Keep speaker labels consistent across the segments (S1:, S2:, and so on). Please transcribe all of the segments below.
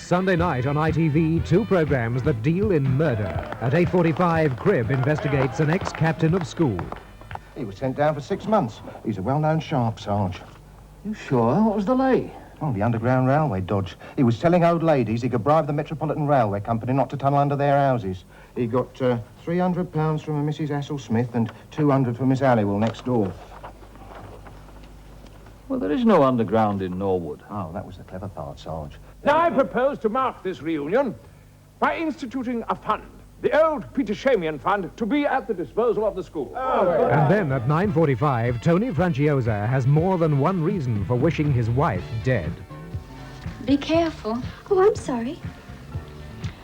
S1: Sunday night on ITV, two programmes that deal in murder. At 8:45, Cribb investigates an ex-captain of school.
S2: He was sent down for 6 months. He's a well-known sharp, Sarge.
S3: You sure? What was the lay?
S2: Oh, the Underground Railway dodge. He was telling old ladies he could bribe the Metropolitan Railway Company not to tunnel under their houses. He got £300 from a Mrs. Hassel-Smith and 200 from Miss Halliwell next door.
S3: Well, there is no underground in Norwood.
S2: Oh, that was the clever part, Sarge.
S4: Now I propose to mark this reunion by instituting a fund, the old Petershamian Fund, to be at the disposal of the school.
S1: And then at 9:45, Tony Franciosa has more than one reason for wishing his wife dead.
S5: Be careful.
S6: Oh, I'm sorry.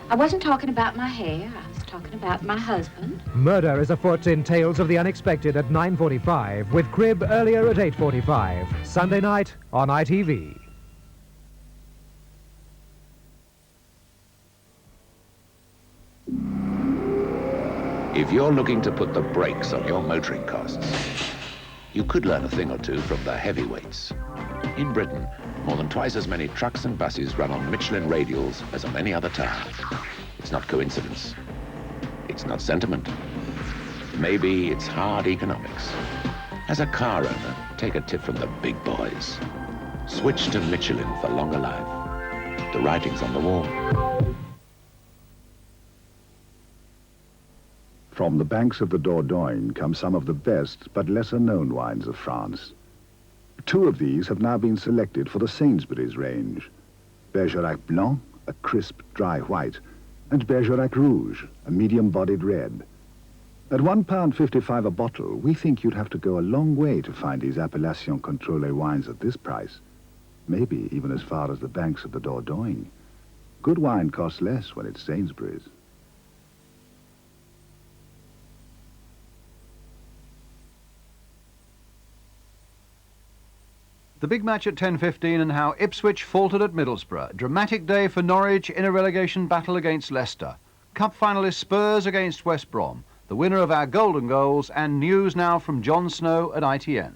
S5: I wasn't talking about my hair. I was talking about my husband.
S1: Murder is afoot in Tales of the Unexpected at 9:45, with Cribb earlier at 8:45. Sunday night on ITV.
S7: If you're looking to put the brakes on your motoring costs, you could learn a thing or two from the heavyweights. In Britain, more than twice as many trucks and buses run on Michelin radials as on any other tire. It's not coincidence. It's not sentiment. Maybe it's hard economics. As a car owner, take a tip from the big boys. Switch to Michelin for longer life. The writing's on the wall.
S8: From the banks of the Dordogne come some of the best but lesser-known wines of France. Two of these have now been selected for the Sainsbury's range. Bergerac Blanc, a crisp, dry white, and Bergerac Rouge, a medium-bodied red. At £1.55 a bottle, we think you'd have to go a long way to find these Appellation Contrôlée wines at this price. Maybe even as far as the banks of the Dordogne. Good wine costs less when it's Sainsbury's.
S9: The big match at 10:15 and how Ipswich faltered at Middlesbrough. Dramatic day for Norwich in a relegation battle against Leicester. Cup finalist Spurs against West Brom. The winner of our golden goals, and news now from Jon Snow at ITN.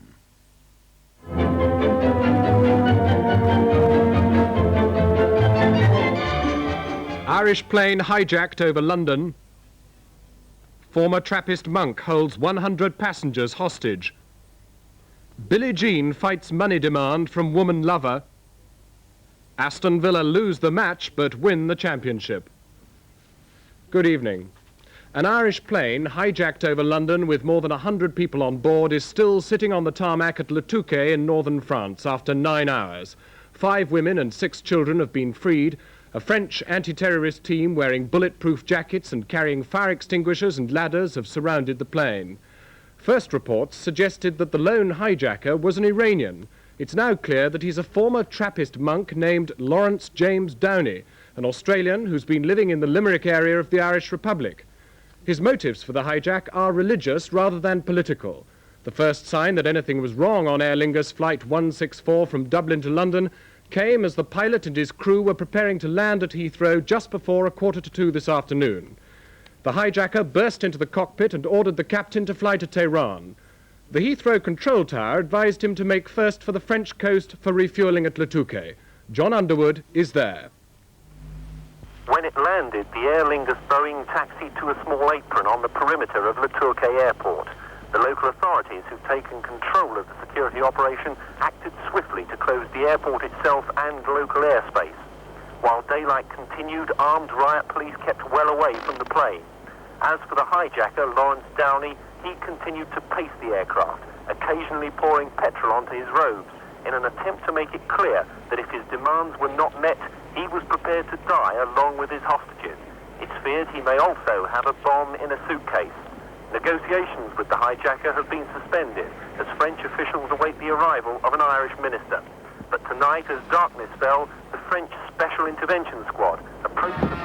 S10: Irish plane hijacked over London. Former Trappist monk holds 100 passengers hostage. Billie Jean fights money demand from woman lover. Aston Villa lose the match but win the championship. Good evening. An Irish plane hijacked over London with more than 100 people on board is still sitting on the tarmac at Le Touquet in northern France after 9 hours. 5 women and 6 children have been freed. A French anti-terrorist team wearing bulletproof jackets and carrying fire extinguishers and ladders have surrounded the plane. First reports suggested that the lone hijacker was an Iranian. It's now clear that he's a former Trappist monk named Lawrence James Downey, an Australian who's been living in the Limerick area of the Irish Republic. His motives for the hijack are religious rather than political. The first sign that anything was wrong on Aer Lingus Flight 164 from Dublin to London came as the pilot and his crew were preparing to land at Heathrow just before 1:45 this afternoon. The hijacker burst into the cockpit and ordered the captain to fly to Tehran. The Heathrow control tower advised him to make first for the French coast for refuelling at Le Touquet. John Underwood is there.
S11: When it landed, the Aer Lingus Boeing taxied to a small apron on the perimeter of Le Touquet Airport. The local authorities who've taken control of the security operation acted swiftly to close the airport itself and local airspace. While daylight continued, armed riot police kept well away from the plane. As for the hijacker, Lawrence Downey, he continued to pace the aircraft, occasionally pouring petrol onto his robes, in an attempt to make it clear that if his demands were not met, he was prepared to die along with his hostages. It's feared he may also have a bomb in a suitcase. Negotiations with the hijacker have been suspended as French officials await the arrival of an Irish minister. But tonight, as darkness fell, the French Special Intervention Squad approached the